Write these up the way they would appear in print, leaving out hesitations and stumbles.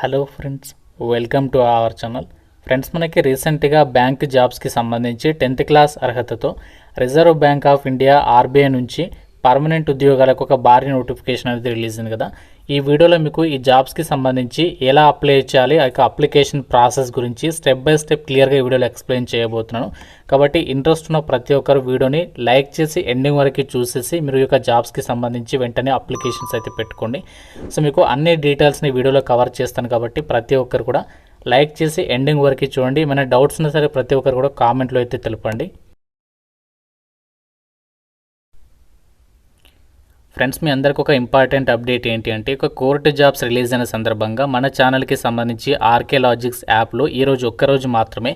Hello friends, welcome to our channel. Friends, మనకి రీసెంట్గా bank జాబ్స్కి సంబంధించి 10th క్లాస్ అర్హతతో reserve bank of India RBI నుంచి పర్మనెంట్ ఉద్యోగాలకు ఒక భారీ నోటిఫికేషన్ అనేది రిలీజ్ అయింది కదా. ఈ వీడియోలో మీకు ఈ జాబ్స్కి సంబంధించి ఎలా అప్లై చేయాలి, ఆ యొక్క అప్లికేషన్ ప్రాసెస్ గురించి స్టెప్ బై స్టెప్ క్లియర్గా ఈ వీడియోలో ఎక్స్ప్లెయిన్ చేయబోతున్నాను. కాబట్టి ఇంట్రెస్ట్ ఉన్న ప్రతి ఒక్కరు వీడియోని లైక్ చేసి ఎండింగ్ వరకు చూసేసి మీరు ఈ యొక్క జాబ్స్కి సంబంధించి వెంటనే అప్లికేషన్స్ అయితే పెట్టుకోండి. సో మీకు అన్ని డీటెయిల్స్ని వీడియోలో కవర్ చేస్తాను కాబట్టి ప్రతి ఒక్కరు కూడా లైక్ చేసి ఎండింగ్ వరకు చూడండి. ఏమైనా డౌట్స్ ఉన్నా సరే ప్రతి ఒక్కరు కూడా కామెంట్లో అయితే తెలపండి. ఫ్రెండ్స్, మీ అందరికి ఒక ఇంపార్టెంట్ అప్డేట్ ఏంటి అంటే, ఒక కోర్టు జాబ్స్ రిలీజ్ అయిన సందర్భంగా మన ఛానల్కి సంబంధించి ఆర్కే లాజిక్స్ యాప్లో ఈరోజు ఒక్కరోజు మాత్రమే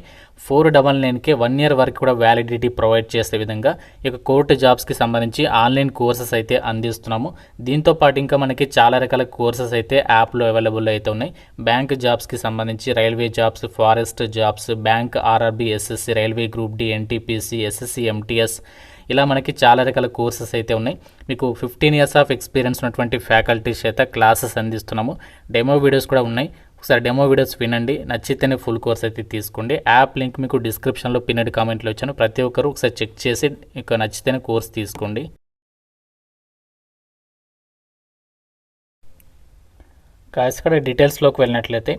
499కే 1 year వరకు కూడా వ్యాలిడిటీ ప్రొవైడ్ చేసే విధంగా ఈ కోర్టు జాబ్స్కి సంబంధించి ఆన్లైన్ కోర్సెస్ అయితే అందిస్తున్నాము. దీంతో పాటు ఇంకా మనకి చాలా రకాల కోర్సెస్ అయితే యాప్లో అవైలబుల్ అయితే ఉన్నాయి. బ్యాంక్ జాబ్స్కి సంబంధించి railway jobs, forest jobs, bank, RRB, SSC, railway group D, NTPC, SSC, MTS, ఇలా మనకి చాలా రకాల కోర్సెస్ అయితే ఉన్నాయి. మీకు 15 years ఆఫ్ ఎక్స్పీరియన్స్ ఉన్నటువంటి ఫ్యాకల్టీస్ అయితే క్లాసెస్ అందిస్తున్నాము. డెమో వీడియోస్ కూడా ఉన్నాయి. ఒకసారి డెమో వీడియోస్ వినండి, నచ్చితేనే ఫుల్ కోర్స్ అయితే తీసుకోండి. యాప్ లింక్ మీకు డిస్క్రిప్షన్లో పిన్నెడ్ కామెంట్లో వచ్చాను. ప్రతి ఒక్కరు ఒకసారి చెక్ చేసి మీకు నచ్చితేనే కోర్స్ తీసుకోండి. ఇక్కడ డీటెయిల్స్లోకి వెళ్ళినట్లయితే,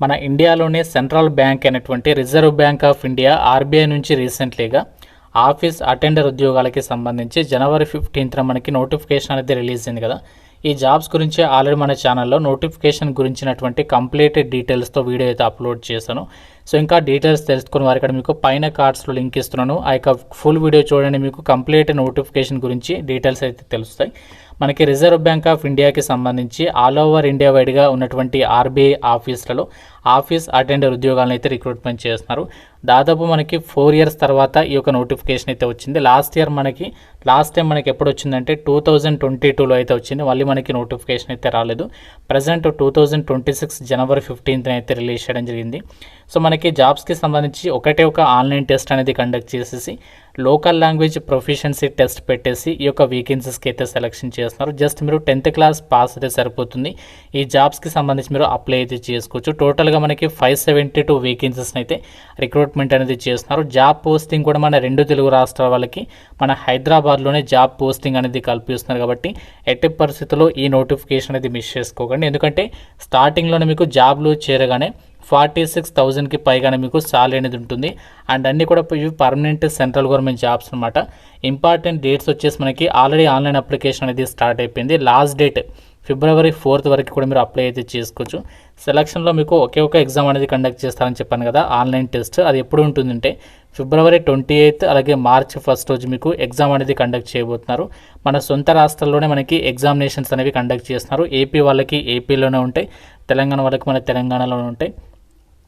మన ఇండియాలోనే సెంట్రల్ బ్యాంక్ అయినటువంటి reserve bank of India RBI నుంచి రీసెంట్లీగా ఆఫీస్ అటెండర్ ఉద్యోగాలకి సంబంధించి January 15th మనకి నోటిఫికేషన్ అనేది రిలీజ్ అయింది కదా. ఈ జాబ్స్ గురించి ఆల్రెడీ మన ఛానల్లో నోటిఫికేషన్ గురించినటువంటి కంప్లీట్ డీటెయిల్స్తో వీడియో అయితే అప్లోడ్ చేశాను. సో ఇంకా డీటెయిల్స్ తెలుసుకుని వారి ఇక్కడ మీకు పైన కార్డ్స్లో లింక్ ఇస్తున్నాను. ఆ యొక్క ఫుల్ వీడియో చూడండి, మీకు కంప్లీట్ నోటిఫికేషన్ గురించి డీటెయిల్స్ అయితే తెలుస్తాయి. మనకి రిజర్వ్ బ్యాంక్ ఆఫ్ ఇండియాకి సంబంధించి ఆల్ ఓవర్ ఇండియా వైడ్గా ఉన్నటువంటి ఆర్బీఐ ఆఫీసులలో ఆఫీస్ అటెండర్ ఉద్యోగాలను అయితే రిక్రూట్మెంట్ చేస్తున్నారు. దాదాపు మనకి 4 years తర్వాత ఈ యొక్క నోటిఫికేషన్ అయితే వచ్చింది. లాస్ట్ టైం మనకి ఎప్పుడు వచ్చిందంటే 2022లో అయితే వచ్చింది. మళ్ళీ మనకి నోటిఫికేషన్ అయితే రాలేదు. ప్రజెంట్ 2026 January 15th అయితే రిలీజ్ చేయడం జరిగింది. సో మనకి జాబ్స్కి సంబంధించి ఒక ఆన్లైన్ టెస్ట్ అనేది కండక్ట్ చేసేసి లోకల్ లాంగ్వేజ్ ప్రొఫిషియన్సీ టెస్ట్ పెట్టేసి ఈ యొక్క వేకెన్సీస్కి అయితే సెలెక్షన్ చేస్తున్నారు. జస్ట్ మీరు 10th క్లాస్ పాస్ అయితే సరిపోతుంది. ఈ జాబ్స్కి సంబంధించి మీరు అప్లై అయితే చేసుకోవచ్చు. టోటల్గా మనకి 572 వేకెన్సీస్ని అయితే రిక్రూట్మెంట్ అనేది చేస్తున్నారు. జాబ్ పోస్టింగ్ కూడా మన 2 తెలుగు రాష్ట్రాల వాళ్ళకి మన హైదరాబాద్లోనే జాబ్ పోస్టింగ్ అనేది కల్పిస్తున్నారు. కాబట్టి ఎట్టి పరిస్థితుల్లో ఈ నోటిఫికేషన్ అనేది మిస్ చేసుకోకండి. ఎందుకంటే స్టార్టింగ్లోనే మీకు జాబ్లు చేరగానే 46,000కి పైగానే మీకు సాలరీ అనేది ఉంటుంది. అండ్ అన్నీ కూడా ఇవి పర్మనెంట్ సెంట్రల్ గవర్నమెంట్ జాబ్స్ అనమాట. ఇంపార్టెంట్ డేట్స్ వచ్చేసి మనకి ఆల్రెడీ ఆన్లైన్ అప్లికేషన్ అనేది స్టార్ట్ అయిపోయింది. లాస్ట్ డేట్ February 4th వరకు కూడా మీరు అప్లై అయితే చేసుకోవచ్చు. సెలక్షన్లో మీకు ఒక ఎగ్జామ్ అనేది కండక్ట్ చేస్తారని చెప్పాను కదా, ఆన్లైన్ టెస్ట్. అది ఎప్పుడు ఉంటుందంటే February 28th అలాగే March 1st రోజు మీకు ఎగ్జామ్ అనేది కండక్ట్ చేయబోతున్నారు. మన సొంత రాష్ట్రాల్లోనే మనకి ఎగ్జామినేషన్స్ అనేవి కండక్ట్ చేస్తున్నారు. ఏపీ వాళ్ళకి ఏపీలోనే ఉంటాయి, తెలంగాణ వాళ్ళకి మన తెలంగాణలోనే ఉంటాయి.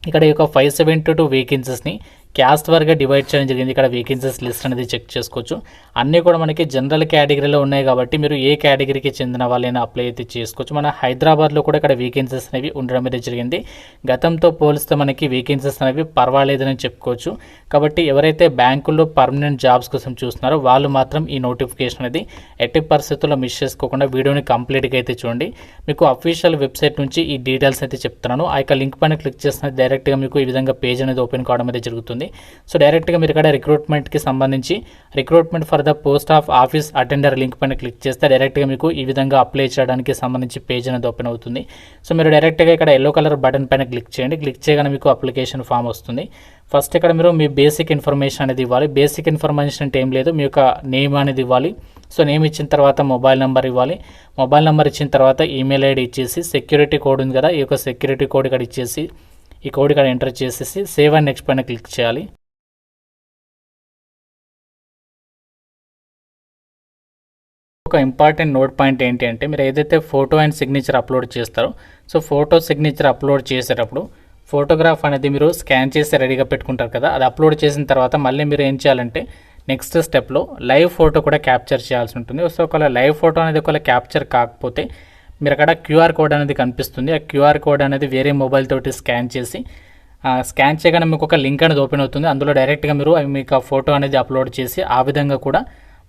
ఇక్కడ ఈ యొక్క 572 వేకెన్సీస్ని క్యాస్ట్ వారీగా డివైడ్ చేయడం జరిగింది. ఇక్కడ వేకెన్సీస్ లిస్ట్ అనేది చెక్ చేసుకోవచ్చు. అన్నీ కూడా మనకి జనరల్ కేటగిరీలో ఉన్నాయి కాబట్టి మీరు ఏ కేటగిరీకి చెందిన వాళ్ళైనా అప్లై అయితే చేసుకోవచ్చు. మన హైదరాబాద్లో కూడా ఇక్కడ వేకెన్సీస్ అనేవి ఉండడం అయితే జరిగింది. గతంతో పోలిస్తే మనకి వేకెన్సీస్ అనేవి పర్వాలేదని చెప్పుకోవచ్చు. కాబట్టి ఎవరైతే బ్యాంకుల్లో పర్మనెంట్ జాబ్స్ కోసం చూస్తున్నారో వాళ్ళు మాత్రం ఈ నోటిఫికేషన్ అనేది ఎట్టి పరిస్థితుల్లో మిస్ చేసుకోకుండా వీడియోని కంప్లీట్గా అయితే చూడండి. మీకు అఫీషియల్ వెబ్సైట్ నుంచి ఈ డీటెయిల్స్ అయితే చెప్తున్నాను. ఆ యొక్క లింక్ పైన క్లిక్ చేసిన డైరెక్ట్గా మీకు ఈ విధంగా పేజ్ అనేది ఓపెన్ కావడం అయితే జరుగుతుంది. సో డైరెక్ట్గా మీరు ఇక్కడ రిక్రూట్మెంట్కి సంబంధించి recruitment for the post of office attender link పైన క్లిక్ చేస్తే డైరెక్ట్గా మీకు ఈ విధంగా అప్లై చేయడానికి సంబంధించి పేజ్ అనేది ఓపెన్ అవుతుంది. సో మీరు డైరెక్ట్గా ఇక్కడ ఎల్లో కలర్ బటన్ పైన క్లిక్ చేయండి. క్లిక్ చేయగానే మీకు అప్లికేషన్ ఫామ్ వస్తుంది. ఫస్ట్ ఇక్కడ మీరు మీ బేసిక్ ఇన్ఫర్మేషన్ అనేది ఇవ్వాలి. బేసిక్ ఇన్ఫర్మేషన్ అంటే ఏం లేదు, మీ యొక్క నేమ్ అనేది ఇవ్వాలి. సో నేమ్ ఇచ్చిన తర్వాత మొబైల్ నెంబర్ ఇవ్వాలి. మొబైల్ నెంబర్ ఇచ్చిన తర్వాత ఈమెయిల్ ఐడి ఇచ్చేసి సెక్యూరిటీ కోడ్ ఉంది కదా, ఈ యొక్క సెక్యూరిటీ కోడ్ ఇక్కడ ఇచ్చేసి ఈ కోడ్ ఇక్కడ ఎంటర్ చేసేసి సేవ్ అండ్ నెక్స్ట్ పైన క్లిక్ చేయాలి. ఒక ఇంపార్టెంట్ నోట్ పాయింట్ ఏంటి అంటే, మీరు ఏదైతే ఫోటో అండ్ సిగ్నేచర్ అప్లోడ్ చేస్తారో, సో ఫోటో సిగ్నేచర్ అప్లోడ్ చేసేటప్పుడు ఫోటోగ్రాఫ్ అనేది మీరు స్కాన్ చేసి రెడీగా పెట్టుకుంటారు కదా, అది అప్లోడ్ చేసిన తర్వాత మళ్ళీ మీరు ఏం చేయాలంటే నెక్స్ట్ స్టెప్లో లైవ్ ఫోటో కూడా క్యాప్చర్ చేయాల్సి ఉంటుంది. సో ఒకవేళ లైవ్ ఫోటో అనేది ఒకవేళ క్యాప్చర్ కాకపోతే మీరు అక్కడ QR కోడ్ అనేది కనిపిస్తుంది. ఆ QR కోడ్ అనేది వేరే మొబైల్ తోటి స్కాన్ చేయగానే మీకు ఒక లింక్ అనేది ఓపెన్ అవుతుంది. అందులో డైరెక్ట్గా మీరు మీకు ఆ ఫోటో అనేది అప్లోడ్ చేసి ఆ విధంగా కూడా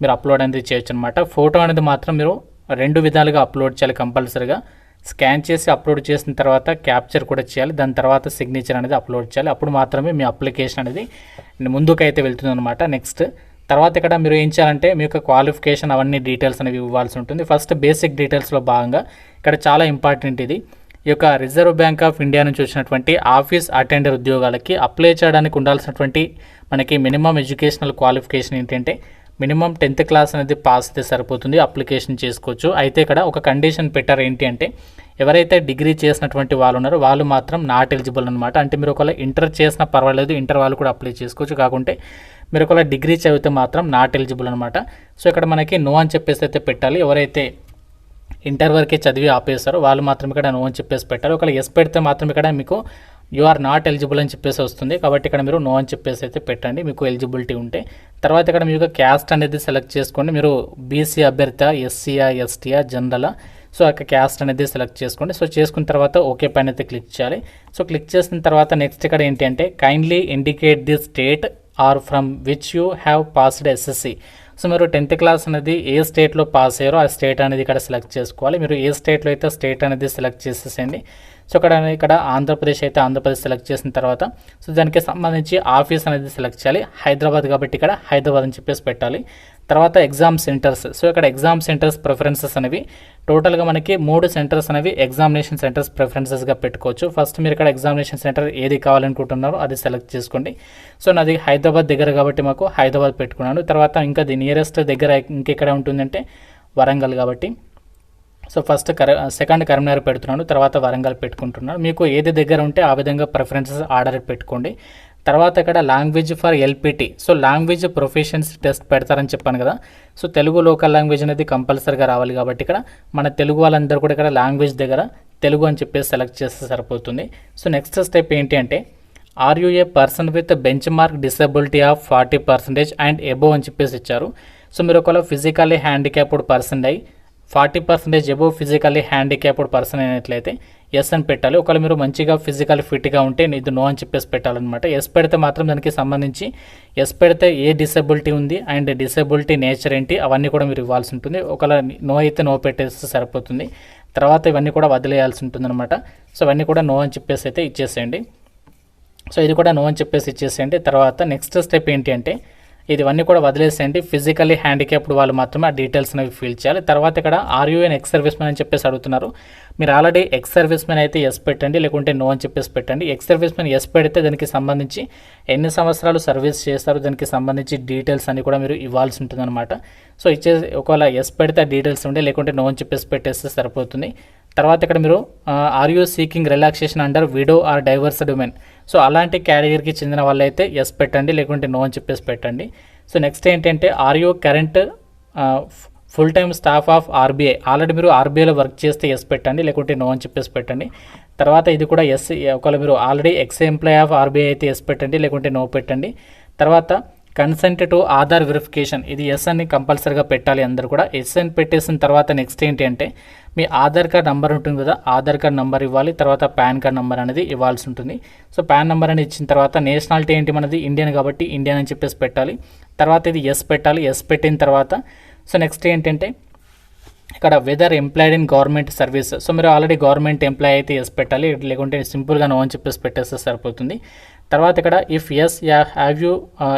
మీరు అప్లోడ్ అనేది చేయొచ్చు అనమాట. ఫోటో అనేది మాత్రం మీరు 2 విధాలుగా అప్లోడ్ చేయాలి కంపల్సరీగా. స్కాన్ చేసి అప్లోడ్ చేసిన తర్వాత క్యాప్చర్ కూడా చేయాలి, దాని తర్వాత సిగ్నేచర్ అనేది అప్లోడ్ చేయాలి. అప్పుడు మాత్రమే మీ అప్లికేషన్ అనేది ముందుకైతే వెళ్తుంది అనమాట. నెక్స్ట్ తర్వాత ఇక్కడ మీరు ఏం చేయాలంటే మీ యొక్క క్వాలిఫికేషన్ అవన్నీ డీటెయిల్స్ అనేవి ఇవ్వాల్సి ఉంటుంది. ఫస్ట్ బేసిక్ డీటెయిల్స్లో భాగంగా ఇక్కడ చాలా ఇంపార్టెంట్ ఇది. ఈ యొక్క రిజర్వ్ బ్యాంక్ ఆఫ్ ఇండియా నుంచి వచ్చినటువంటి ఆఫీస్ అటెండర్ ఉద్యోగాలకి అప్లై చేయడానికి ఉండాల్సినటువంటి మనకి మినిమం ఎడ్యుకేషనల్ క్వాలిఫికేషన్ ఏంటంటే మినిమం 10th క్లాస్ అనేది పాస్ అయితే సరిపోతుంది, అప్లికేషన్ చేసుకోవచ్చు. అయితే ఇక్కడ ఒక కండిషన్ పెట్టారు, ఏంటి అంటే ఎవరైతే డిగ్రీ చేసినటువంటి వాళ్ళు ఉన్నారో వాళ్ళు మాత్రం నాట్ ఎలిజిబుల్ అనమాట. అంటే మీరు ఒకవేళ ఇంటర్ చేసినా పర్వాలేదు, ఇంటర్ వాళ్ళు కూడా అప్లై చేసుకోవచ్చు. కాకుంటే మీరు ఒకవేళ డిగ్రీ చదివితే మాత్రం నాట్ ఎలిజిబుల్ అనమాట. సో ఇక్కడ మనకి నో అని చెప్పేసి అయితే పెట్టాలి. ఎవరైతే ఇంటర్ వరకే చదివి ఆపేస్తారో వాళ్ళు మాత్రం ఇక్కడ నో అని చెప్పేసి పెట్టాలి. ఒకవేళ ఎస్ పెడితే మాత్రం ఇక్కడ మీకు యు ఆర్ నాట్ ఎలిజిబుల్ అని చెప్పేసి వస్తుంది. కాబట్టి ఇక్కడ మీరు నో అని చెప్పేసి అయితే పెట్టండి మీకు ఎలిజిబిలిటీ ఉంటే. తర్వాత ఇక్కడ మీకు క్యాస్ట్ అనేది సెలెక్ట్ చేసుకోండి. మీరు బీసీ అభ్యర్థి, ఎస్సీయా, ఎస్టీయా, జనరలా, సో ఆ క్యాస్ట్ అనేది సెలెక్ట్ చేసుకోండి. సో చేసుకున్న తర్వాత ఓకే పైన అయితే క్లిక్ చేయాలి. సో క్లిక్ చేసిన తర్వాత నెక్స్ట్ ఇక్కడ ఏంటి అంటే kindly indicate the state or from which you have passed SSC. So మీరు 10th క్లాస్ అనేది ఏ స్టేట్లో పాస్ అయ్యారో ఆ స్టేట్ అనేది ఇక్కడ సెలెక్ట్ చేసుకోవాలి. మీరు ఏ స్టేట్లో అయితే స్టేట్ అనేది సెలెక్ట్ చేసేసేయండి. సో ఇక్కడ ఆంధ్రప్రదేశ్ అయితే ఆంధ్రప్రదేశ్ సెలెక్ట్ చేసిన తర్వాత సో దానికి సంబంధించి ఆఫీస్ అనేది సెలెక్ట్ చేయాలి. హైదరాబాద్ కాబట్టి ఇక్కడ హైదరాబాద్ అని చెప్పేసి పెట్టాలి. తర్వాత ఎగ్జామ్ సెంటర్స్, సో ఇక్కడ ఎగ్జామ్ సెంటర్స్ ప్రిఫరెన్సెస్ అనేవి టోటల్గా మనకి 3 సెంటర్స్ అనేవి ఎగ్జామినేషన్ సెంటర్స్ ప్రిఫరెన్సెస్గా పెట్టుకోవచ్చు. ఫస్ట్ మీరు ఇక్కడ ఎగ్జామినేషన్ సెంటర్ ఏది కావాలనుకుంటున్నారో అది సెలెక్ట్ చేసుకోండి. సో నాది హైదరాబాద్ దగ్గర కాబట్టి మాకు హైదరాబాద్ పెట్టుకున్నాను. తర్వాత ఇంకా ది నియరెస్ట్ దగ్గర ఇంకెక్కడ ఉంటుందంటే వరంగల్ కాబట్టి సో ఫస్ట్ సెకండ్ కరీంనగర్ పెడుతున్నాను, తర్వాత వరంగల్ పెట్టుకుంటున్నాను. మీకు ఏది దగ్గర ఉంటే ఆ విధంగా ప్రిఫరెన్సెస్ ఆర్డర్ పెట్టుకోండి. తర్వాత ఇక్కడ language for LPT, so language proficiency test పెడతారని చెప్పాను కదా. సో తెలుగు లోకల్ లాంగ్వేజ్ అనేది కంపల్సరీగా రావాలి కాబట్టి ఇక్కడ మన తెలుగు వాళ్ళందరూ కూడా ఇక్కడ లాంగ్వేజ్ దగ్గర తెలుగు అని చెప్పేసి సెలెక్ట్ చేస్తే సరిపోతుంది. సో నెక్స్ట్ స్టెప్ ఏంటి అంటే are you a person with benchmark disability of 40% and above అని చెప్పేసి ఇచ్చారు. సో మీరు ఒకవేళ ఫిజికల్లీ హ్యాండిక్యాప్డ్ పర్సన్ అయ్యి 40% ఎబోవ్ ఫిజికల్లీ హ్యాండిక్యాప్డ్ పర్సన్ అయినట్లయితే ఎస్ అని పెట్టాలి. ఒకవేళ మీరు మంచిగా ఫిజికల్ ఫిట్గా ఉంటే ఇది నో అని చెప్పేసి పెట్టాలన్నమాట. ఎస్ పెడితే మాత్రం దానికి సంబంధించి ఎస్ పెడితే ఏ డిసబిలిటీ ఉంది అండ్ డిసబిలిటీ నేచర్ ఏంటి అవన్నీ కూడా మీరు ఇవ్వాల్సి ఉంటుంది. ఒకవేళ నో అయితే నో పెట్టేస్తే సరిపోతుంది. తర్వాత ఇవన్నీ కూడా వదిలేయాల్సి ఉంటుంది అనమాట. సో అవన్నీ కూడా నో అని చెప్పేసి అయితే ఇచ్చేసేయండి. సో ఇది కూడా నో అని చెప్పేసి ఇచ్చేసేయండి. తర్వాత నెక్స్ట్ స్టెప్ ఏంటి అంటే ఇవన్నీ కూడా వదిలేసేయండి. ఫిజికల్లీ హ్యాండిక్యాప్డ్ వాళ్ళు మాత్రమే ఆ డీటెయిల్స్ అనేవి ఫిల్ చేయాలి. తర్వాత ఇక్కడ are you an ex serviceman అని చెప్పేసి అడుగుతున్నారు. మీరు ఆల్రెడీ ఎక్స్ సర్వీస్ మ్యాన్ అయితే ఎస్ పెట్టండి, లేకుంటే నో అని చెప్పేసి పెట్టండి. ఎక్స్ సర్వీస్ మ్యాన్ ఎస్ పెడితే దానికి సంబంధించి ఎన్ని సంవత్సరాలు సర్వీస్ చేస్తారు దానికి సంబంధించి డీటెయిల్స్ అన్ని కూడా మీరు ఇవ్వాల్సి ఉంటుంది అనమాట. సో ఒకవేళ ఎస్ పెడితే డీటెయిల్స్ ఉండే, లేకుంటే నో అని చెప్పేసి పెట్టేస్తే సరిపోతుంది. తర్వాత ఇక్కడ మీరు are you seeking relaxation under widow or divorced women, so అలాంటి కేటగిరీకి చెందిన వాళ్ళైతే ఎస్ పెట్టండి, లేకుంటే నో అని చెప్పేసి పెట్టండి. సో నెక్స్ట్ ఏంటంటే are you current full time staff of RBI, already మీరు ఆర్బీఐలో వర్క్ చేస్తే ఎస్ పెట్టండి, లేకుంటే నో అని చెప్పేసి పెట్టండి. తర్వాత ఇది కూడా ఎస్, ఒకవేళ మీరు already ex employee of RBI అయితే ఎస్ పెట్టండి, లేకుంటే నో పెట్టండి. తర్వాత కన్సెంట్ టు ఆధార్ వెరిఫికేషన్, ఇది ఎస్ అని కంపల్సరీగా పెట్టాలి అందరూ కూడా. ఎస్ అని పెట్టేసిన తర్వాత నెక్స్ట్ ఏంటి అంటే మీ ఆధార్ కార్డ్ నెంబర్ ఉంటుంది కదా, ఆధార్ కార్డ్ నెంబర్ ఇవ్వాలి. తర్వాత పాన్ కార్డ్ నెంబర్ అనేది ఇవ్వాల్సి ఉంటుంది. సో పాన్ నెంబర్ అని ఇచ్చిన తర్వాత నేషనాలిటీ ఏంటి మనది ఇండియన్ కాబట్టి ఇండియన్ అని చెప్పేసి పెట్టాలి. తర్వాత ఇది ఎస్ పెట్టాలి. ఎస్ పెట్టిన తర్వాత సో నెక్స్ట్ ఏంటంటే ఇక్కడ whether employed in government service, so మీరు ఆల్రెడీ గవర్నమెంట్ ఎంప్లాయ్ అయితే ఎస్ పెట్టాలి, లేకుంటే సింపుల్గా నో అని చెప్పేసి పెట్టేస్తే సరిపోతుంది. తర్వాత ఇక్కడ if yes have you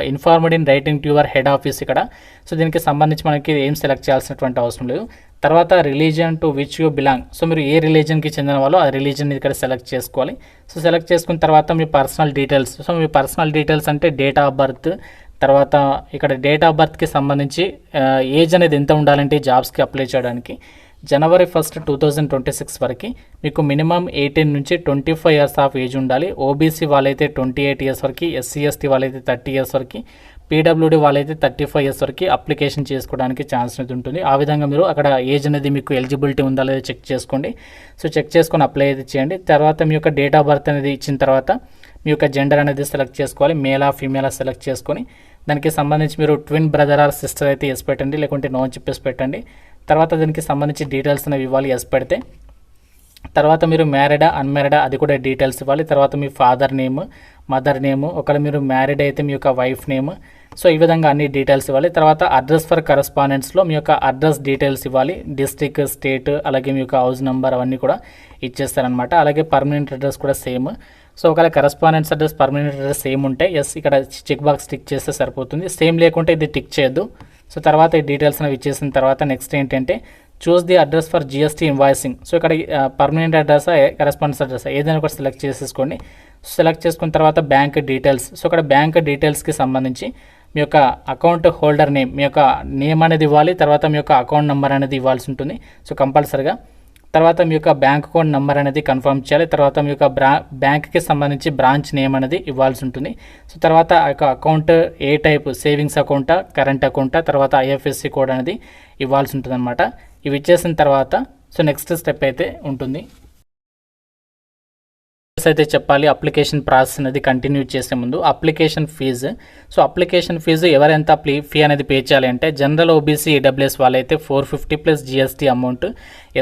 informed in writing to your head office, ఇక్కడ సో దీనికి సంబంధించి మనకి ఏం సెలెక్ట్ చేయాల్సినటువంటి అవసరం లేదు. తర్వాత religion to which you belong, so మీరు ఏ రిలీజన్కి చెందిన వాళ్ళు ఆ రిలీజన్ ఇక్కడ సెలెక్ట్ చేసుకోవాలి. సో సెలెక్ట్ చేసుకున్న తర్వాత మీ పర్సనల్ డీటెయిల్స్, సో మీ పర్సనల్ డీటెయిల్స్ అంటే డేట్ ఆఫ్ బర్త్, తర్వాత ఇక్కడ డేట్ ఆఫ్ బర్త్కి సంబంధించి ఏజ్ అనేది ఎంత ఉండాలంటే జాబ్స్కి అప్లై చేయడానికి January 1st, 2026 వరకు మీకు మినిమం 18 నుంచి 25 ఇయర్స్ ఆఫ్ ఏజ్ ఉండాలి. ఓబీసీ వాళ్ళైతే 28 ఇయర్స్ వరకు, ఎస్సీ ఎస్టీ వాళ్ళైతే 30 ఇయర్స్ వరకు, పీడబ్ల్యూడీ వాళ్ళైతే 35 ఇయర్స్ వరకు అప్లికేషన్ చేసుకోవడానికి ఛాన్స్ అనేది ఉంటుంది. ఆ విధంగా మీరు అక్కడ ఏజ్ అనేది మీకు ఎలిజిబిలిటీ ఉందా లేదా చెక్ చేసుకోండి. సో చెక్ చేసుకొని అప్లై అయితే చేయండి. తర్వాత మీ యొక్క డేట్ ఆఫ్ బర్త్ అనేది ఇచ్చిన తర్వాత మీ యొక్క జెండర్ అనేది సెలెక్ట్ చేసుకోవాలి, మేలా ఫీమేలా సెలెక్ట్ చేసుకొని దానికి సంబంధించి మీరు ట్విన్ బ్రదర్ ఆర్ సిస్టర్ అయితే ఎస్ పెట్టండి, లేకుంటే నో చెప్పేసి పెట్టండి. తర్వాత దానికి సంబంధించి డీటెయిల్స్ అనేవి ఇవ్వాలి ఎస్ పెడితే. తర్వాత మీరు మ్యారీడా అన్మ్యారీడా అది కూడా డీటెయిల్స్ ఇవ్వాలి. తర్వాత మీ ఫాదర్ నేమ్, మదర్ నేమ్, ఒకవేళ మీరు మ్యారీడ్ అయితే మీ యొక్క వైఫ్ నేమ్. సో ఈ విధంగా అన్ని డీటెయిల్స్ ఇవ్వాలి. తర్వాత అడ్రస్ ఫర్ కరస్పాండెన్స్లో మీ యొక్క అడ్రస్ డీటెయిల్స్ ఇవ్వాలి. డిస్ట్రిక్ట్, స్టేట్, అలాగే మీ యొక్క హౌస్ నెంబర్ అవన్నీ కూడా ఇచ్చేస్తారనమాట. అలాగే పర్మనెంట్ అడ్రస్ కూడా సేమ్. సో ఒకవేళ correspondence address, permanent address same ఉంటే ఎస్ ఇక్కడ చెక్ బాక్స్ టిక్ చేస్తే సరిపోతుంది. సేమ్ లేకుంటే ఇది టిక్ చేయొద్దు. సో తర్వాత ఈ డీటెయిల్స్ అనేవి ఇచ్చేసిన తర్వాత నెక్స్ట్ ఏంటంటే choose the address for GST invoicing. So ఇక్కడ పర్మనెంట్ అడ్రస్, కరస్పాండెన్స్ అడ్రస్ ఏదైనా కూడా సెలెక్ట్ చేసేసుకోండి. సెలెక్ట్ చేసుకున్న తర్వాత బ్యాంక్ డీటెయిల్స్. సో ఇక్కడ బ్యాంక్ డీటెయిల్స్కి సంబంధించి మీ యొక్క అకౌంట్ హోల్డర్ నేమ్, మీ యొక్క నేమ్ అనేది ఇవ్వాలి. తర్వాత మీ యొక్క అకౌంట్ నెంబర్ అనేది ఇవ్వాల్సి ఉంటుంది. సో కంపల్సరిగా తర్వాత మీ యొక్క బ్యాంక్ అకౌంట్ నెంబర్ అనేది కన్ఫర్మ్ చేయాలి. తర్వాత మీ యొక్క బ్యాంక్కి సంబంధించి బ్రాంచ్ నేమ్ అనేది ఇవ్వాల్సి ఉంటుంది. సో తర్వాత ఆ యొక్క అకౌంట్ ఏ టైప్, సేవింగ్స్ అకౌంటా, కరెంట్ అకౌంటా, తర్వాత ఐఎఫ్ఎస్సి కోడ్ అనేది ఇవ్వాల్సి ఉంటుంది అనమాట. ఇవి ఇచ్చేసిన తర్వాత సో నెక్స్ట్ స్టెప్ అయితే ఉంటుంది. అయితే చెప్పాలి అప్లికేషన్ ప్రాసెస్ అనేది కంటిన్యూ చేసే ముందు application fee. So application fee ఎవరెంత ఫీ అనేది పే చేయాలి అంటే జనరల్ ఓబీసీ ఈడబ్ల్యూఎస్ వాళ్ళైతే 450 plus GST amount,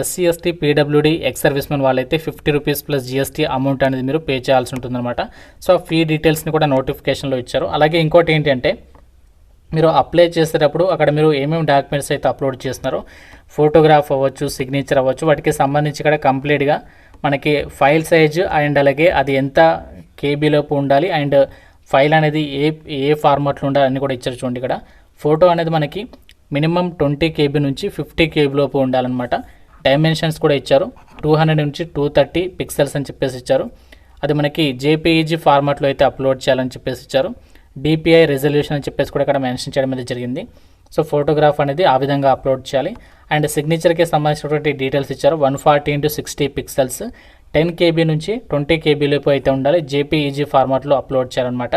SC ST PWD ex servicemen వాళ్ళైతే 50 రూపీస్ ప్లస్ జిఎస్టీ అమౌంట్ అనేది మీరు పే చేయాల్సి ఉంటుందన్నమాట. సో ఆ ఫీ డీటెయిల్స్ని కూడా నోటిఫికేషన్లో ఇచ్చారు. అలాగే ఇంకోటి ఏంటంటే మీరు అప్లై చేసేటప్పుడు అక్కడ మీరు ఏమేమి డాక్యుమెంట్స్ అయితే అప్లోడ్ చేస్తున్నారో, ఫోటోగ్రాఫ్ అవ్వచ్చు, సిగ్నేచర్ అవ్వచ్చు, వాటికి సంబంధించి ఇక్కడ కంప్లీట్గా మనకి ఫైల్ సైజు అండ్ అలాగే అది ఎంత కేబీలోపు ఉండాలి అండ్ ఫైల్ అనేది ఏ ఫార్మాట్లో ఉండాలి అని కూడా ఇచ్చారు. చూడండి ఇక్కడ ఫోటో అనేది మనకి మినిమం 20 KB నుంచి 50 KB లోపు ఉండాలన్నమాట. డైమెన్షన్స్ కూడా ఇచ్చారు. 200 నుంచి 230 పిక్సెల్స్ అని చెప్పేసి ఇచ్చారు. అది మనకి జేపీఈజీ ఫార్మాట్లో అయితే అప్లోడ్ చేయాలని చెప్పేసి ఇచ్చారు. డిపిఐ రెజల్యూషన్ అని చెప్పేసి కూడా ఇక్కడ మెన్షన్ చేయడం అనేది జరిగింది. సో ఫోటోగ్రాఫ్ అనేది ఆ విధంగా అప్లోడ్ చేయాలి. అండ్ సిగ్నేచర్కి సంబంధించినటువంటి డీటెయిల్స్ ఇచ్చారు. 140 into 60 పిక్సెల్స్, 10 KB నుంచి 20 KB లోపు అయితే ఉండాలి. జేపీఈజీ ఫార్మాట్లో అప్లోడ్ చేయాలన్నమాట.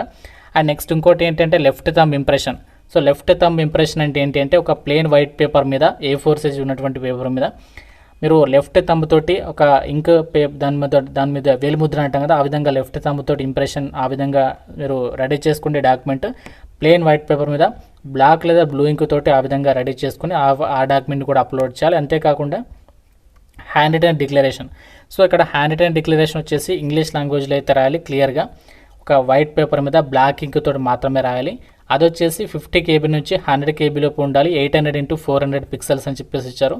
అండ్ నెక్స్ట్ ఇంకోటి ఏంటంటే left thumb impression. So left thumb impression అంటే ఏంటి అంటే ఒక ప్లెయిన్ వైట్ పేపర్ మీద, A4 సైజ్ ఉన్నటువంటి పేపర్ మీద మీరు లెఫ్ట్ థంబ్ తోటి ఒక ఇంక్ దాని మీద వేలిముద్ర అంటాం కదా, ఆ విధంగా లెఫ్ట్ థంబ్ తోటి ఇంప్రెషన్ ఆ విధంగా మీరు రెడీ చేసుకునే డాక్యుమెంట్ ప్లెయిన్ వైట్ పేపర్ మీద బ్లాక్ లేదా బ్లూ ఇంక్ తోటి ఆ విధంగా రెడీ చేసుకుని ఆ డాక్యుమెంట్ కూడా అప్లోడ్ చేయాలి. అంతేకాకుండా హ్యాండ్ రిటన్ డిక్లరేషన్. సో ఇక్కడ హ్యాండ్ రిటన్ డిక్లరేషన్ వచ్చేసి ఇంగ్లీష్ లాంగ్వేజ్లో అయితే రాయాలి. క్లియర్గా ఒక వైట్ పేపర్ మీద బ్లాక్ ఇంక్ తోటి మాత్రమే రాయాలి. అది వచ్చేసి 50 KB నుంచి 100 KB లోపు ఉండాలి. 800 into 400 పిక్సెల్స్ అని చెప్పేసి ఇచ్చారు.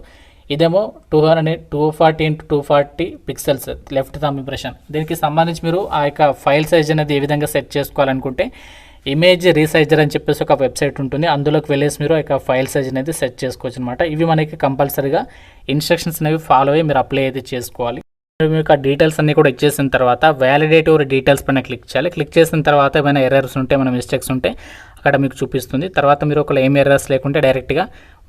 ఇదేమో 240 into 240 pixels left thumb impression. దీనికి సంబంధించి మీరు ఆ యొక్క ఫైల్ సైజ్ అనేది ఏ విధంగా సెట్ చేసుకోవాలనుకుంటే ఇమేజ్ రీసైజర్ అని చెప్పేసి ఒక వెబ్సైట్ ఉంటుంది. అందులోకి వెళ్ళేసి మీరు ఆ ఫైల్ సైజ్ అనేది సెట్ చేసుకోవచ్చు అనమాట. ఇవి మనకి కంపల్సరీగా ఇన్స్ట్రక్షన్స్ అనేవి ఫాలో అయ్యి మీరు అప్లై అయితే చేసుకోవాలి. మీ యొక్క డీటెయిల్స్ అన్నీ కూడా ఇచ్చేసిన తర్వాత వ్యాలిడేట్ యువర్ డీటెయిల్స్ పైన క్లిక్ చేయాలి. క్లిక్ చేసిన తర్వాత ఏమైనా ఎర్రర్స్ ఉంటే, ఏమైనా మిస్టేక్స్ ఉంటే అక్కడ మీకు చూపిస్తుంది. తర్వాత మీరు ఒకవేళ ఏమి ఎర్రర్స్ లేకుంటే డైరెక్ట్గా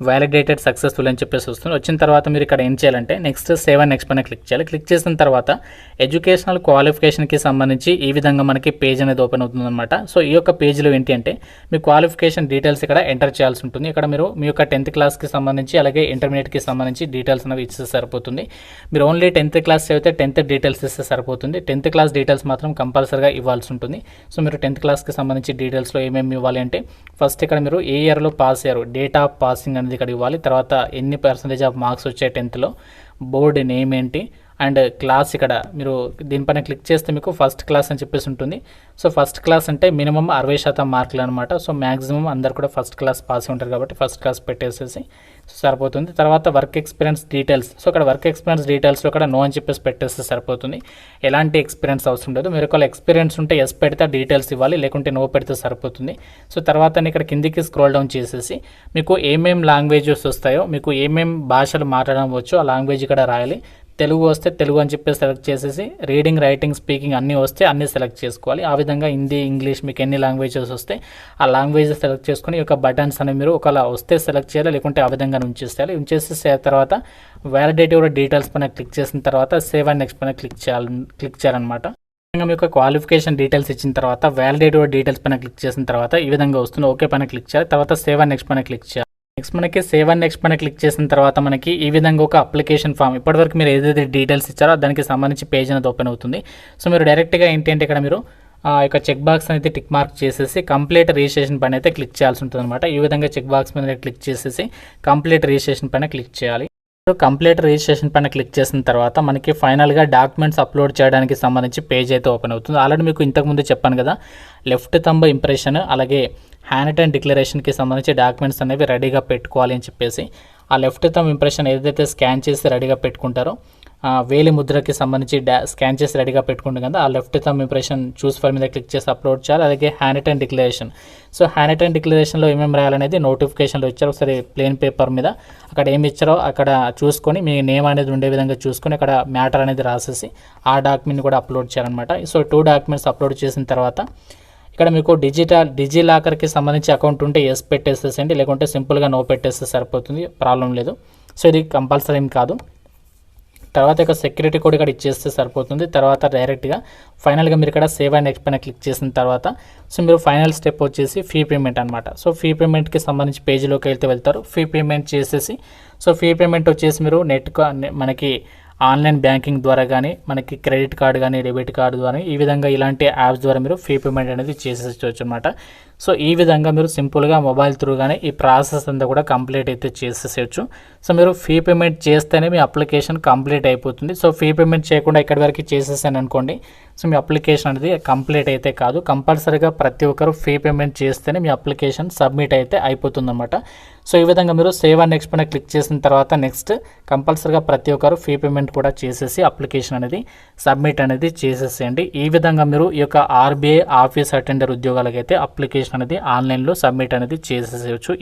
వ్యాలిడేటెడ్ సక్సెస్ఫుల్ అని చెప్పేసి వస్తుంది. వచ్చిన తర్వాత మీరు ఇక్కడ ఏం చేయాలంటే నెక్స్ట్ సేవ్ అండ్ నెక్స్ట్ పైన క్లిక్ చేయాలి. క్లిక్ చేసిన తర్వాత ఎడ్యుకేషనల్ క్వాలిఫికేషన్కి సంబంధించి ఈ విధంగా మనకి పేజ్ అనేది ఓపెన్ అవుతుంది అనమాట. సో ఈ యొక్క పేజ్లో ఏంటి అంటే మీ క్వాలిఫికేషన్ డీటెయిల్స్ ఇక్కడ ఎంటర్ చేయాల్సి ఉంటుంది. ఇక్కడ మీరు మీ యొక్క 10th క్లాస్కి సంబంధించి అలాగే ఇంటర్మీడియట్కి సంబంధించి డీటెయిల్స్ అనేవి ఇస్తే సరిపోతుంది. మీరు ఓన్లీ 10th క్లాస్ చదివితే 10th డీటెయిల్స్ ఇస్తే సరిపోతుంది. 10th క్లాస్ డీటెయిల్స్ మాత్రం కంపల్సరీగా ఇవ్వాల్సి ఉంటుంది. సో మీరు 10th క్లాస్కి సంబంధించి డీటెయిల్స్లో ఏమేమి ఇవ్వాలి అంటే ఫస్ట్ ఇక్కడ మీరు ఏ ఇయర్లో పాస్ అయ్యారు, డేట్ ఆఫ్ పాసింగ్ అనేది ఇక్కడ ఇవ్వాలి. తర్వాత ఎన్ని % ఆఫ్ మార్క్స్ వచ్చాయి 10th, బోర్డు నేమ్ ఏంటి అండ్ క్లాస్. ఇక్కడ మీరు దీనిపైన క్లిక్ చేస్తే మీకు ఫస్ట్ క్లాస్ అని చెప్పేసి ఉంటుంది. సో ఫస్ట్ క్లాస్ అంటే మినిమం 60% మార్కులు అనమాట. సో మ్యాక్సిమం అందరు కూడా ఫస్ట్ క్లాస్ పాస్ ఉంటారు కాబట్టి ఫస్ట్ క్లాస్ పెట్టేసేసి సరిపోతుంది. తర్వాత వర్క్ ఎక్స్పీరియన్స్ డీటెయిల్స్. సో ఇక్కడ వర్క్ ఎక్స్పీరియన్స్ డీటెయిల్స్లో ఇక్కడ నో అని చెప్పేసి పెట్టేస్తే సరిపోతుంది. ఎలాంటి ఎక్స్పీరియన్స్ అవసరం లేదు. మీరు ఒకవేళ ఎక్స్పీరియన్స్ ఉంటే ఎస్ పెడితే డీటెయిల్స్ ఇవ్వాలి, లేకుంటే నో పెడితే సరిపోతుంది. సో తర్వాత ఇక్కడ కిందికి స్క్రోల్ డౌన్ చేసేసి మీకు ఏమేం లాంగ్వేజెస్ వస్తాయో, మీకు ఏమేం భాషలు మాట్లాడడం వచ్చో ఆ లాంగ్వేజ్ ఇక్కడ రాయాలి. తెలుగు వస్తే తెలుగు అని చెప్పేసి సెలెక్ట్ చేసేసి రీడింగ్, రైటింగ్, స్పీకింగ్ అన్నీ వస్తే అన్నీ సెలెక్ట్ చేసుకోవాలి. ఆ విధంగా హిందీ, ఇంగ్లీష్ మీకు ఎన్ని లాంగ్వేజెస్ వస్తే ఆ లాంగ్వేజెస్ సెలెక్ట్ చేసుకుని ఈ యొక్క బటన్స్ అనేవి మీరు ఒకవేళ వస్తే సెలెక్ట్ చేయాలి, లేకుంటే ఆ విధంగా ఉంచేసేయాలి. ఉంచేసి తర్వాత వ్యాలిడేట్ యువర్ డీటెయిల్స్ పైన క్లిక్ చేసిన తర్వాత సేవ్ అండ్ నెక్స్ట్ పైన క్లిక్ చేయాలన్నమాట. మీ యొక్క క్వాలిఫికేషన్ డీటెయిల్స్ ఇచ్చిన తర్వాత వ్యాలిడేట్ యువర్ డీటెయిల్స్ పైన క్లిక్ చేసిన తర్వాత ఈ విధంగా వస్తుంది. ఓకే పైన క్లిక్ చేయాలి. తర్వాత సేవ్ అండ్ నెక్స్ట్ పైన క్లిక్ చేయాలి. నెక్స్ట్ మనకి సేవ్ అండ్ నెక్స్ట్ పైన క్లిక్ చేసిన తర్వాత మనకి ఈ విధంగా ఒక అప్లికేషన్ ఫామ్, ఇప్పటివరకు మీరు ఏదైతే డీటెయిల్స్ ఇచ్చారో దానికి సంబంధించి పేజ్ అనేది ఓపెన్ అవుతుంది. సో మీరు డైరెక్ట్గా ఏంటంటే ఇక్కడ మీరు ఆ యొక్క చెక్ బాక్స్ అనేది టిక్ మార్క్ చేసేసి కంప్లీట్ రిజిస్ట్రేషన్ పైన అయితే క్లిక్ చేయాల్సి ఉంటుంది అనమాట. ఈ విధంగా చెక్ బాక్స్ మీద క్లిక్ చేసేసి కంప్లీట్ రిజిస్ట్రేషన్ పైన క్లిక్ చేయాలి. కంప్లీట్ రిజిస్ట్రేషన్ పైన క్లిక్ చేసిన తర్వాత మనకి ఫైనల్గా డాక్యుమెంట్స్ అప్లోడ్ చేయడానికి సంబంధించి పేజ్ అయితే ఓపెన్ అవుతుంది. ఆల్రెడీ మీకు ఇంతకుముందు చెప్పాను కదా, లెఫ్ట్ థంబ్ ఇంప్రెషన్ అలాగే హ్యాండ్ అండ్ డిక్లరేషన్కి సంబంధించి డాక్యుమెంట్స్ అనేవి రెడీగా పెట్టుకోవాలి అని చెప్పేసి, ఆ లెఫ్ట్ థంబ్ ఇంప్రెషన్ ఏదైతే స్కాన్ చేసి రెడీగా పెట్టుకుంటారో, వేలి ముద్రకి సంబంధించి స్కాన్ చేసి రెడీగా పెట్టుకుంటాం కదా, ఆ left thumb impression choose file మీద క్లిక్ చేసి అప్లోడ్ చేయాలి. అలాగే hand and declaration. So hand and డిక్లరేషన్లో ఏమేమి రాయాలనేది నోటిఫికేషన్లో ఇచ్చారు. ఒకసారి ప్లేన్ పేపర్ మీద అక్కడ ఏమి ఇచ్చారో అక్కడ చూసుకొని మీ నేమ్ అనేది ఉండే విధంగా చూసుకొని అక్కడ మ్యాటర్ అనేది రాసేసి ఆ డాక్యుమెంట్ కూడా అప్లోడ్ చేయాలన్నమాట. సో 2 డాక్యుమెంట్స్ అప్లోడ్ చేసిన తర్వాత ఇక్కడ మీకు డిజిలాకర్కి సంబంధించి అకౌంట్ ఉంటే ఎస్ పెట్టేసేసండి, లేకుంటే సింపుల్గా నో పెట్టేస్తే సరిపోతుంది, ప్రాబ్లం లేదు. సో ఇది కంపల్సరీ ఏం కాదు. తర్వాత ఇక సెక్యూరిటీ కోడ్ ఇక్కడ ఇచ్చేస్తే సరిపోతుంది. తర్వాత డైరెక్ట్గా ఫైనల్గా మీరు ఇక్కడ సేవ్ అండ్ నెక్స్ట్ పైన క్లిక్ చేసిన తర్వాత సో మీరు ఫైనల్ స్టెప్ వచ్చేసి ఫీ పేమెంట్ అనమాట. సో ఫీ పేమెంట్కి సంబంధించి పేజీలోకి వెళ్తారు. ఫీ పేమెంట్ చేసేసి సో ఫీ పేమెంట్ వచ్చేసి మీరు మనకి ఆన్లైన్ బ్యాంకింగ్ ద్వారా కానీ, మనకి క్రెడిట్ కార్డు కానీ, డెబిట్ కార్డు ద్వారా, ఈ విధంగా ఇలాంటి యాప్స్ ద్వారా మీరు ఫీ పేమెంట్ అనేది చేసేసుకోవచ్చు అనమాట. సో ఈ విధంగా మీరు సింపుల్గా మొబైల్ త్రూగానే ఈ ప్రాసెస్ అంతా కూడా కంప్లీట్ అయితే చేసేసేయచ్చు. సో మీరు ఫీ పేమెంట్ చేస్తేనే మీ అప్లికేషన్ కంప్లీట్ అయిపోతుంది. సో ఫీ పేమెంట్ చేయకుండా ఇక్కడి వరకు చేసేసాను అనుకోండి, సో మీ అప్లికేషన్ అనేది కంప్లీట్ అయితే కాదు. కంపల్సరీగా ప్రతి ఒక్కరు ఫీ పేమెంట్ చేస్తేనే మీ అప్లికేషన్ సబ్మిట్ అయితే అయిపోతుంది అనమాట. సో ఈ విధంగా మీరు సేవ్ అండ్ నెక్స్ట్ పైన క్లిక్ చేసిన తర్వాత నెక్స్ట్ కంపల్సరీగా ప్రతి ఒక్కరు ఫీ పేమెంట్ కూడా చేసేసి అప్లికేషన్ అనేది సబ్మిట్ అనేది చేసేసేయండి. ఈ విధంగా మీరు ఈ యొక్క ఆర్బీఐ ఆఫీస్ అటెండర్ ఉద్యోగాలకైతే అప్లికేషన్ అనేది ఆన్లైన్లో సబ్మిట్ అనేది చేసేసేయచ్చు.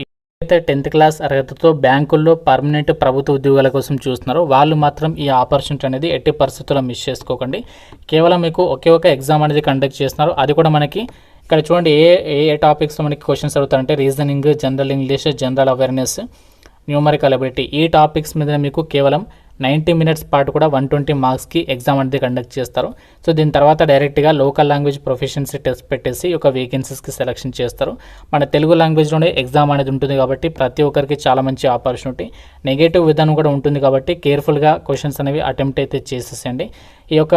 అయితే 10th క్లాస్ అర్హతతో బ్యాంకుల్లో పర్మనెంట్ ప్రభుత్వ ఉద్యోగాల కోసం చూస్తున్నారో వాళ్ళు మాత్రం ఈ ఆపర్చునిటీ అనేది ఎట్టి పరిస్థితుల్లో మిస్ చేసుకోకండి. కేవలం మీకు ఒకే ఒక ఎగ్జామ్ అనేది కండక్ట్ చేస్తున్నారు. అది కూడా మనకి ఇక్కడ చూడండి ఏ టాపిక్స్ మనకి క్వశ్చన్స్ అడుగుతారంటే reasoning, general English, general awareness, numerical ability, ఈ టాపిక్స్ మీద మీకు కేవలం 90 మినిట్స్ పాటు కూడా 120 మార్క్స్కి ఎగ్జామ్ అనేది కండక్ట్ చేస్తారు. సో దీని తర్వాత డైరెక్ట్గా లోకల్ లాంగ్వేజ్ ప్రొఫిషియన్సీ టెస్ట్ పెట్టేసి ఒక వేకెన్సీస్కి సెలెక్షన్ చేస్తారు. మన తెలుగు లాంగ్వేజ్లోనే ఎగ్జామ్ అనేది ఉంటుంది కాబట్టి ప్రతి ఒక్కరికి చాలా మంచి ఆపర్చునిటీ. నెగటివ్ విధానం కూడా ఉంటుంది కాబట్టి కేర్ఫుల్గా క్వశ్చన్స్ అనేవి అటెంప్ట్ అయితే చేసేసండి. ఈ యొక్క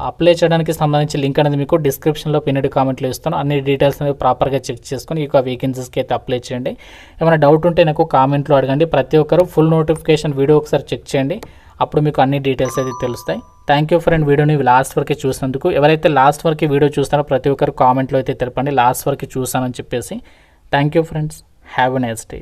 అప్లై చేయడానికి సంబంధించి లింక్ అనేది మీకు డిస్క్రిప్షన్లో పిన్నెడ్ కామెంట్లో ఇస్తాను. అన్ని డీటెయిల్స్ అనేవి ప్రాపర్గా చెక్ చేసుకొని ఈ యొక్క వేకెన్సీస్కి అయితే అప్లై చేయండి. ఏమైనా డౌట్ ఉంటే నాకు కామెంట్లో అడగండి. ప్రతి ఒక్కరు ఫుల్ నోటిఫికేషన్ వీడియో ఒకసారి చెక్ చేయండి, అప్పుడు మీకు అన్ని డీటెయిల్స్ అయితే తెలుస్తాయి. థ్యాంక్ యూ ఫ్రెండ్, వీడియోని లాస్ట్ వరకు చూసినందుకు. ఎవరైతే లాస్ట్ వరకు వీడియో చూస్తారో ప్రతి ఒక్కరు కామెంట్లో అయితే తెలపండి లాస్ట్ వరకు చూసానని చెప్పేసి. Thank you friends, have a nice day.